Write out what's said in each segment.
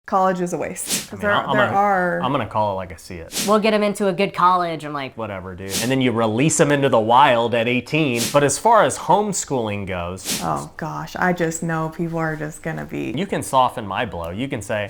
college is a waste. Because I'm gonna call it like I see it. We'll get them into a good college and like whatever, dude. And then you release them into the wild at 18. But as far as homeschooling goes, oh gosh, I just know people are just gonna be. You can soften my blow. You can say,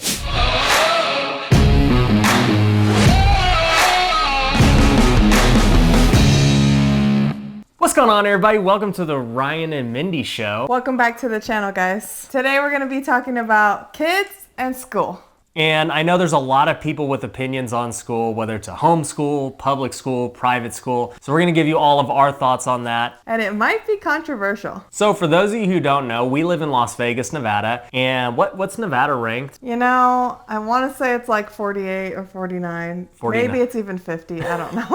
what's going on, everybody? Welcome to the Ryan and Mindy Show. Welcome back to the channel, guys. Today we're gonna be talking about kids and school. And I know there's a lot of people with opinions on school, whether it's a homeschool, public school, private school. So we're gonna give you all of our thoughts on that. And it might be controversial. So for those of you who don't know, we live in Las Vegas, Nevada. And what's Nevada ranked? You know, I wanna say it's like 48 or 49. Maybe it's even 50, I don't know.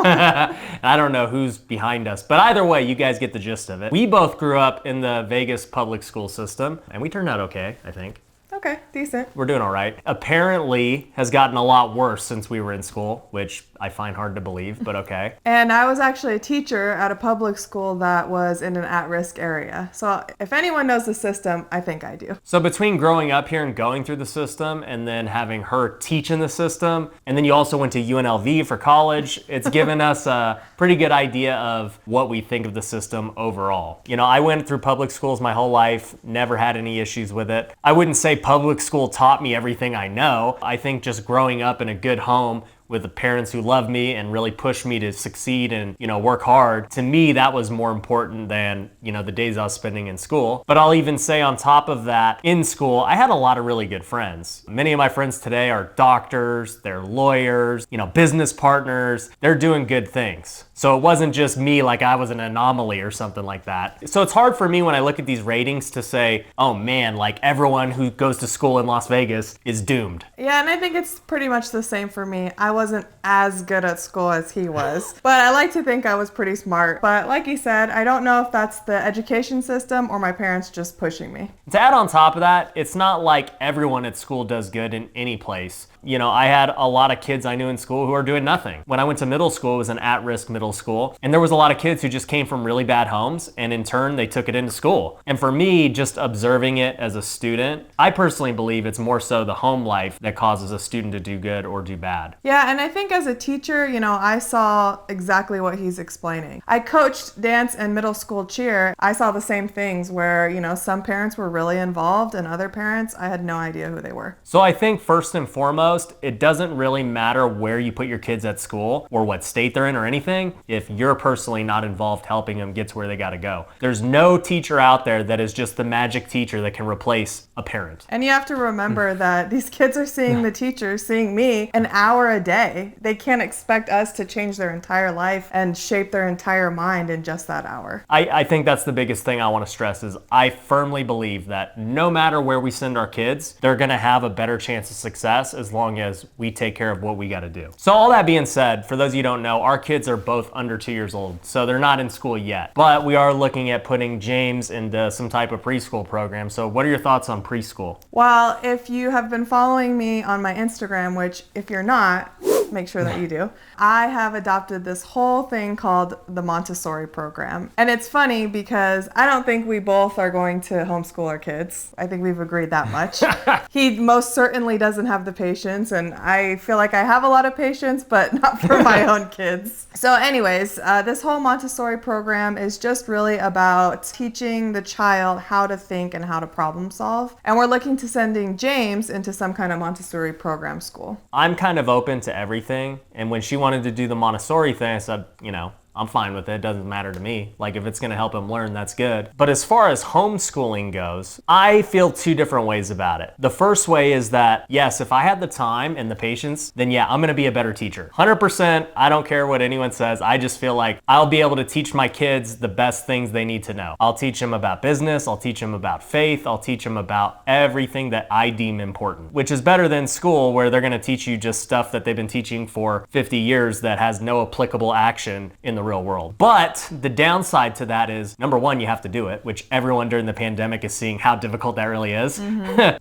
I don't know who's behind us, but either way, you guys get the gist of it. We both grew up in the Vegas public school system, and we turned out okay, I think. Okay, decent. We're doing all right. Apparently has gotten a lot worse since we were in school, which I find hard to believe, but okay. And I was actually a teacher at a public school that was in an at-risk area. So if anyone knows the system, I think I do. So between growing up here and going through the system and then having her teach in the system, and then you also went to UNLV for college, it's given us a pretty good idea of what we think of the system overall. You know, I went through public schools my whole life, never had any issues with it. I wouldn't say public school taught me everything I know. I think just growing up in a good home with the parents who love me and really push me to succeed and, you know, work hard. To me, that was more important than, you know, the days I was spending in school. But I'll even say on top of that, in school, I had a lot of really good friends. Many of my friends today are doctors, they're lawyers, you know, business partners. They're doing good things. So it wasn't just me like I was an anomaly or something like that. So it's hard for me when I look at these ratings to say, oh man, like everyone who goes to school in Las Vegas is doomed. Yeah, and I think it's pretty much the same for me. I wasn't as good at school as he was, but I like to think I was pretty smart. But like he said, I don't know if that's the education system or my parents just pushing me. To add on top of that, it's not like everyone at school does good in any place. You know, I had a lot of kids I knew in school who are doing nothing. When I went to middle school, it was an at-risk middle school, and there was a lot of kids who just came from really bad homes, and in turn, they took it into school. And for me, just observing it as a student, I personally believe it's more so the home life that causes a student to do good or do bad. Yeah, and I think as a teacher, you know, I saw exactly what he's explaining. I coached dance and middle school cheer. I saw the same things where, you know, some parents were really involved and other parents, I had no idea who they were. So I think first and foremost, it doesn't really matter where you put your kids at school or what state they're in or anything if you're personally not involved helping them get to where they gotta go. There's no teacher out there that is just the magic teacher that can replace a parent. And you have to remember that these kids are seeing the teacher, seeing me an hour a day. They can't expect us to change their entire life and shape their entire mind in just that hour. I think that's the biggest thing I want to stress is I firmly believe that no matter where we send our kids, they're gonna have a better chance of success as long as we take care of what we gotta do. So all that being said, for those of you who don't know, our kids are both under 2 years old, so they're not in school yet. But we are looking at putting James into some type of preschool program. So what are your thoughts on preschool? Well, if you have been following me on my Instagram, which if you're not, make sure that you do, I have adopted this whole thing called the Montessori program. And it's funny because I don't think we both are going to homeschool our kids. I think we've agreed that much. He most certainly doesn't have the patience, and I feel like I have a lot of patience, but not for my own kids. So anyways, this whole Montessori program is just really about teaching the child how to think and how to problem solve. And we're looking to sending James into some kind of Montessori program school. I'm kind of open to everything, and when she wanted to do the Montessori thing, I said, you know, I'm fine with it. It doesn't matter to me. Like, if it's gonna help him learn, that's good. But as far as homeschooling goes, I feel two different ways about it. The first way is that, yes, if I had the time and the patience, then yeah, I'm gonna be a better teacher. 100%, I don't care what anyone says. I just feel like I'll be able to teach my kids the best things they need to know. I'll teach them about business, I'll teach them about faith, I'll teach them about everything that I deem important, which is better than school where they're gonna teach you just stuff that they've been teaching for 50 years that has no applicable action in the the real world. But the downside to that is, number one, you have to do it, which everyone during the pandemic is seeing how difficult that really is.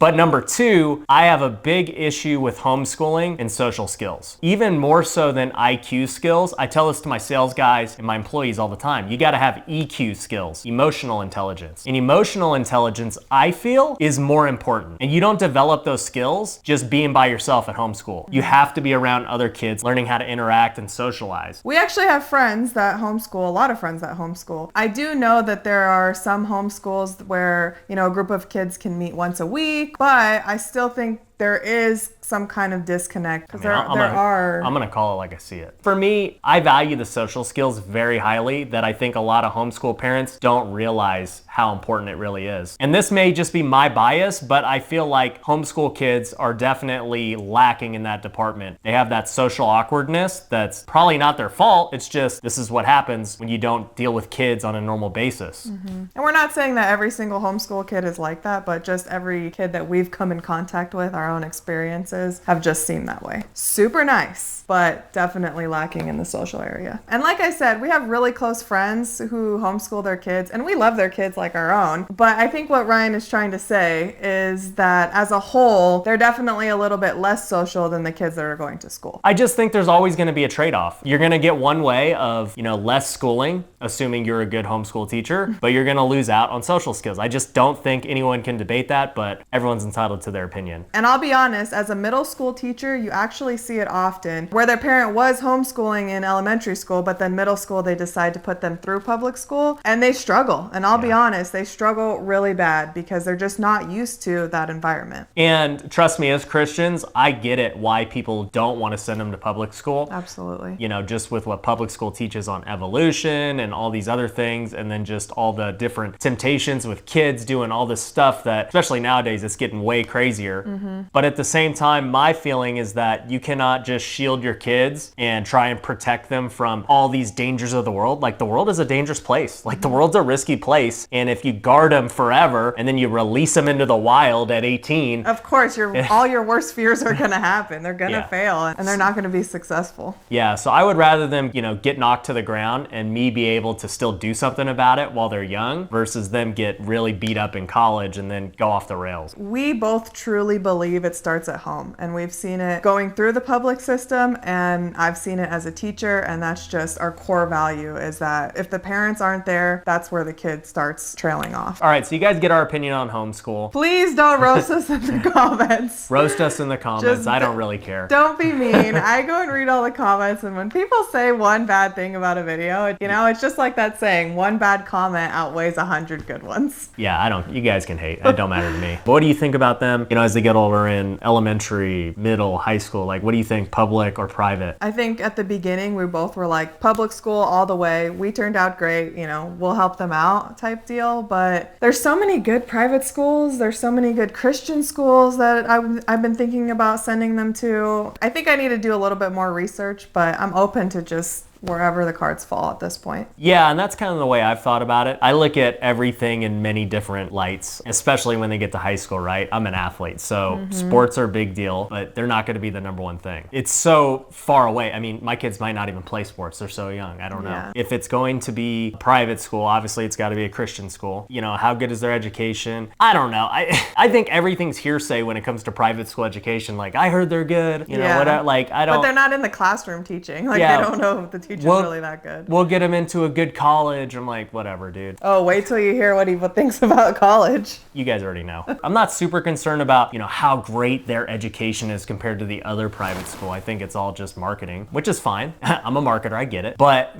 But number two, I have a big issue with homeschooling and social skills. Even more so than IQ skills. I tell this to my sales guys and my employees all the time. You gotta have EQ skills, emotional intelligence. And emotional intelligence, I feel, is more important. And you don't develop those skills just being by yourself at homeschool. You have to be around other kids, learning how to interact and socialize. We actually have friends that homeschool, a lot of friends that homeschool. I do know that there are some homeschools where, a group of kids can meet once a week, but I still think there is some kind of disconnect because I'm gonna call it like I see it. For me, I value the social skills very highly that I think a lot of homeschool parents don't realize how important it really is. And this may just be my bias, but I feel like homeschool kids are definitely lacking in that department. They have that social awkwardness that's probably not their fault. It's just, this is what happens when you don't deal with kids on a normal basis. And we're not saying that every single homeschool kid is like that, but just every kid that we've come in contact with, our own experiences have just seemed that way. Super nice, but definitely lacking in the social area. And like I said, we have really close friends who homeschool their kids, and we love their kids like our own. But I think what Ryan is trying to say is that as a whole, they're definitely a little bit less social than the kids that are going to school. I just think there's always going to be a trade-off. You're going to get one way of, less schooling, assuming you're a good homeschool teacher, but you're going to lose out on social skills. I just don't think anyone can debate that, but everyone's entitled to their opinion. And I'll be honest, as a middle school teacher, you actually see it often where their parent was homeschooling in elementary school, but then middle school, they decide to put them through public school and they struggle. And I'll be honest, they struggle really bad because they're just not used to that environment. And trust me, as Christians, I get it why people don't want to send them to public school. Absolutely. Just with what public school teaches on evolution and all these other things, and then just all the different temptations with kids doing all this stuff that, especially nowadays, it's getting way crazier. But at the same time, my feeling is that you cannot just shield your kids and try and protect them from all these dangers of the world. Like, the world is a dangerous place. Like, the world's a risky place. And if you guard them forever and then you release them into the wild at 18, of course, all your worst fears are going to happen. They're going to fail and they're not going to be successful. Yeah, so I would rather them, get knocked to the ground and me be able to still do something about it while they're young versus them get really beat up in college and then go off the rails. We both truly believe it starts at home, and we've seen it going through the public system, and I've seen it as a teacher, and that's just our core value is that if the parents aren't there, that's where the kid starts trailing off. All right, so you guys get our opinion on homeschool. Please don't roast us in the comments. Roast us in the comments. I don't really care. Don't be mean. I go and read all the comments, and when people say one bad thing about a video, it's just like that saying, one bad comment outweighs 100 good ones. Yeah, you guys can hate. It don't matter to me. But what do you think about them, as they get older in elementary, middle, high school? Like, what do you think, public or private? I think at the beginning, we both were like, public school all the way. We turned out great, we'll help them out type deal. But there's so many good private schools. There's so many good Christian schools that I've been thinking about sending them to. I think I need to do a little bit more research, but I'm open to just wherever the cards fall at this point. Yeah, and that's kind of the way I've thought about it. I look at everything in many different lights, especially when they get to high school, right? I'm an athlete, so sports are a big deal, but they're not going to be the number one thing. It's so far away. I mean, my kids might not even play sports. They're so young. I don't know. Yeah. If it's going to be a private school, obviously it's got to be a Christian school. How good is their education? I don't know. I think everything's hearsay when it comes to private school education. Like, I heard they're good. Whatever. Like, I don't. But they're not in the classroom teaching. Like, they don't know if the teacher's really that good. We'll get him into a good college. I'm like, whatever, dude. Oh, wait till you hear what he thinks about college. You guys already know. I'm not super concerned about, how great their education is compared to the other private school. I think it's all just marketing, which is fine. I'm a marketer, I get it. But,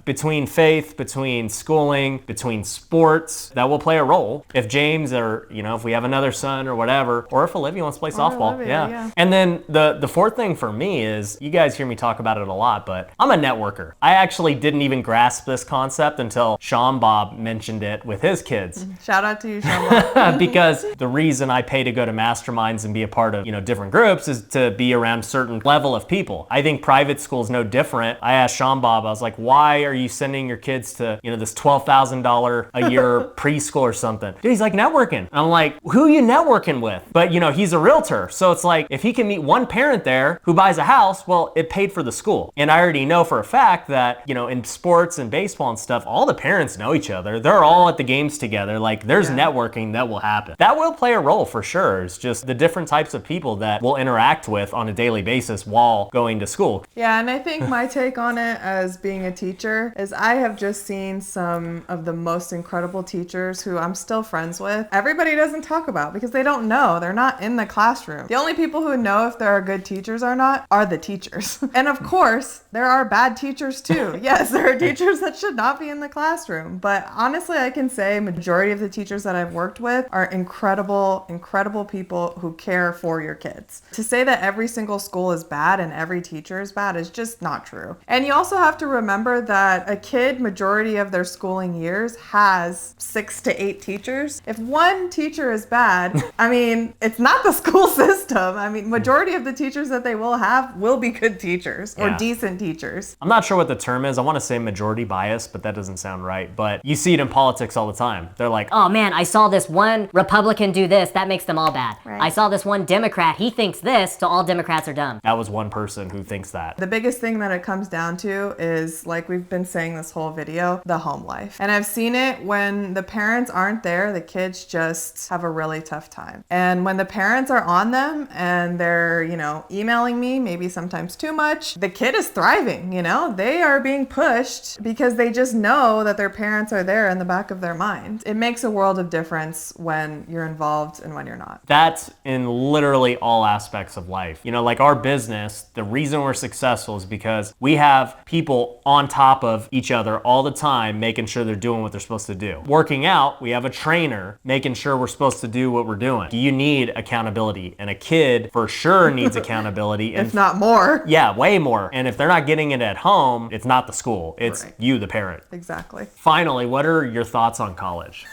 between faith, between schooling, between sports, that will play a role. If James or, if we have another son or whatever, or if Olivia wants to play softball. Olivia, yeah. And then the fourth thing for me is, you guys hear me talk about it a lot, but I'm a networker. I actually didn't even grasp this concept until Sean Bob mentioned it with his kids. Shout out to you, Sean Bob. Because the reason I pay to go to masterminds and be a part of, different groups is to be around certain level of people. I think private school is no different. I asked Sean Bob, I was like, why are you sending your kids to, this $12,000 a year preschool or something? Dude, he's like, networking. And I'm like, who are you networking with? But, he's a realtor. So it's like, if he can meet one parent there who buys a house, well, it paid for the school. And I already know for a fact fact that, in sports and baseball and stuff, all the parents know each other. They're all at the games together. Like, there's networking that will happen. That will play a role for sure. It's just the different types of people that we'll interact with on a daily basis while going to school. Yeah, and I think my take on it as being a teacher is I have just seen some of the most incredible teachers who I'm still friends with. Everybody doesn't talk about because they don't know. They're not in the classroom. The only people who know if there are good teachers or not are the teachers. And of course, there are bad teachers too. Yes, there are teachers that should not be in the classroom. But honestly, I can say majority of the teachers that I've worked with are incredible, incredible people who care for your kids. To say that every single school is bad and every teacher is bad is just not true. And you also have to remember that a kid, majority of their schooling years, has 6 to 8 teachers. If one teacher is bad, I mean, it's not the school system. I mean, majority of the teachers that they will have will be good teachers or decent teachers. I'm not sure what the term is. I want to say majority bias, but that doesn't sound right. But you see it in politics all the time. They're like, oh man, I saw this one Republican do this, that makes them all bad. Right. I saw this one Democrat, he thinks this, so all Democrats are dumb. that was one person who thinks that. The biggest thing that it comes down to is, like we've been saying this whole video, the home life. And I've seen it when the parents aren't there, the kids just have a really tough time. And when the parents are on them and they're, emailing me, maybe sometimes too much, the kid is thriving, They are being pushed because they just know that their parents are there in the back of their mind. It makes a world of difference when you're involved and when you're not. That's in literally all aspects of life. Like our business, the reason we're successful is because we have people on top of each other all the time, making sure they're doing what they're supposed to do. Working out, we have a trainer making sure we're supposed to do what we're doing. You need accountability, and a kid for sure needs accountability. And if not more. Yeah, way more. And if they're not getting it at home, it's not the school. It's you, the parent. Exactly. Finally, what are your thoughts on college?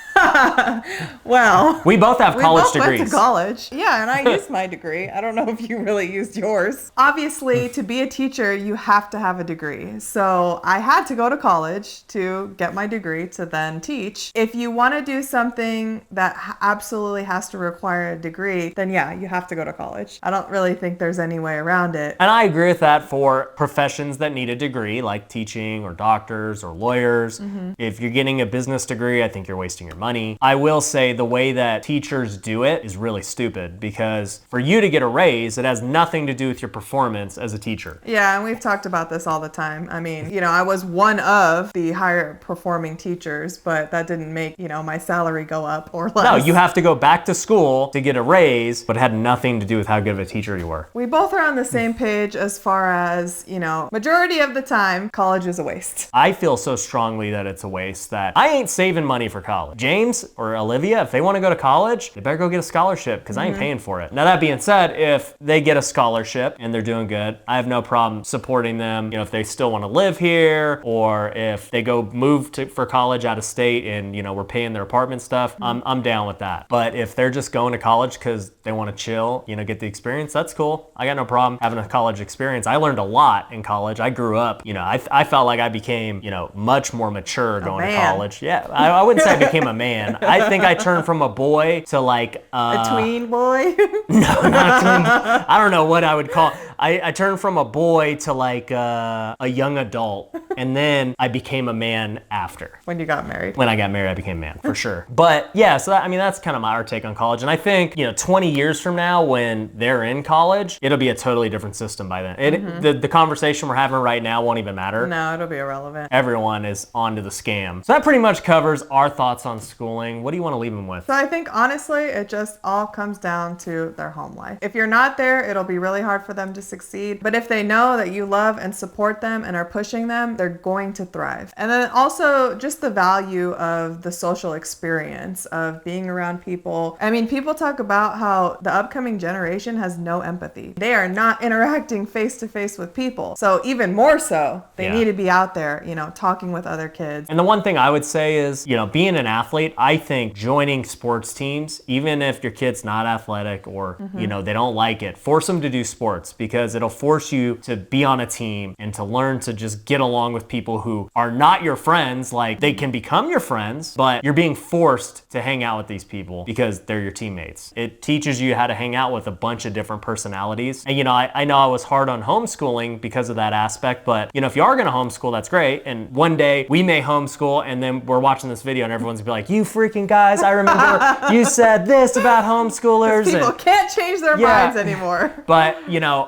Well, we both have college we both degrees. Went to college. Yeah, and I used my degree. I don't know if you really used yours. Obviously, to be a teacher, you have to have a degree. So I had to go to college to get my degree to then teach. If you want to do something that absolutely has to require a degree, then yeah, you have to go to college. I don't really think there's any way around it. And I agree with that for professions that need a degree, like teaching or doctors or lawyers. If you're getting a business degree, I think you're wasting your money. I will say the way that teachers do it is really stupid, because for you to get a raise, it has nothing to do with your performance as a teacher. Yeah, and we've talked about this all the time. I mean, I was one of the higher performing teachers, but that didn't make, my salary go up or less. No, you have to go back to school to get a raise, but it had nothing to do with how good of a teacher you were. We both are on the same page as far as, majority of the time, college is a waste. I feel so strongly that it's a waste that I ain't saving money for college. James or Olivia, if they want to go to college, they better go get a scholarship, because I ain't paying for it. Now, that being said, if they get a scholarship and they're doing good, I have no problem supporting them. If they still want to live here, or if they go move for college out of state and, we're paying their apartment stuff, I'm down with that. But if they're just going to college because they want to chill, get the experience, that's cool. I got no problem having a college experience. I learned a lot in college. I grew up, I felt like I became, much more mature going to college. Yeah, I wouldn't say I became a man. I think I turned from a boy to like a tween boy. No, not a tween. I don't know what I would call. I turned from a boy to like a young adult, and then I became a man after. When you got married. When I got married, I became a man, for sure. But yeah, so that's kind of our take on college. And I think, 20 years from now, when they're in college, it'll be a totally different system by then. The conversation we're having right now won't even matter. No, it'll be irrelevant. Everyone is onto the scam. So that pretty much covers our thoughts on schooling. What do you want to leave them with? So I think, honestly, it just all comes down to their home life. If you're not there, it'll be really hard for them to succeed. But if they know that you love and support them and are pushing them, they're going to thrive. And then also just the value of the social experience of being around people. I mean, people talk about how the upcoming generation has no empathy. They are not interacting face to face with people. So even more so, they need to be out there, talking with other kids. And the one thing I would say is, being an athlete, I think joining sports teams, even if your kid's not athletic or, they don't like it, force them to do sports, because because it'll force you to be on a team and to learn to just get along with people who are not your friends. Like, they can become your friends, but you're being forced to hang out with these people because they're your teammates. It teaches you how to hang out with a bunch of different personalities. And I know I was hard on homeschooling because of that aspect, but if you are gonna homeschool, that's great. And one day we may homeschool and then we're watching this video and everyone's gonna be like, you freaking guys, I remember you said this about homeschoolers. People can't change their minds anymore. But,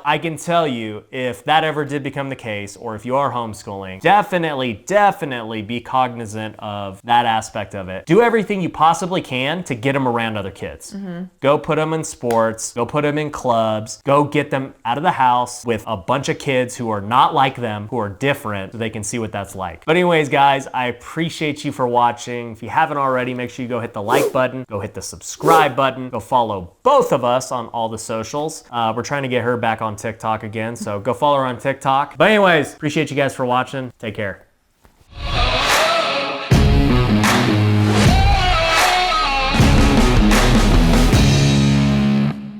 I can tell you, if that ever did become the case, or if you are homeschooling, definitely be cognizant of that aspect of it. Do everything you possibly can to get them around other kids. Go put them in sports, go put them in clubs, go get them out of the house with a bunch of kids who are not like them, who are different, so they can see what that's like. But anyways, guys, I appreciate you for watching. If you haven't already, make sure you go hit the like button, go hit the subscribe button, go follow both of us on all the socials. We're trying to get her back on TikTok again, so go follow her on TikTok. But anyways, appreciate you guys for watching. Take care.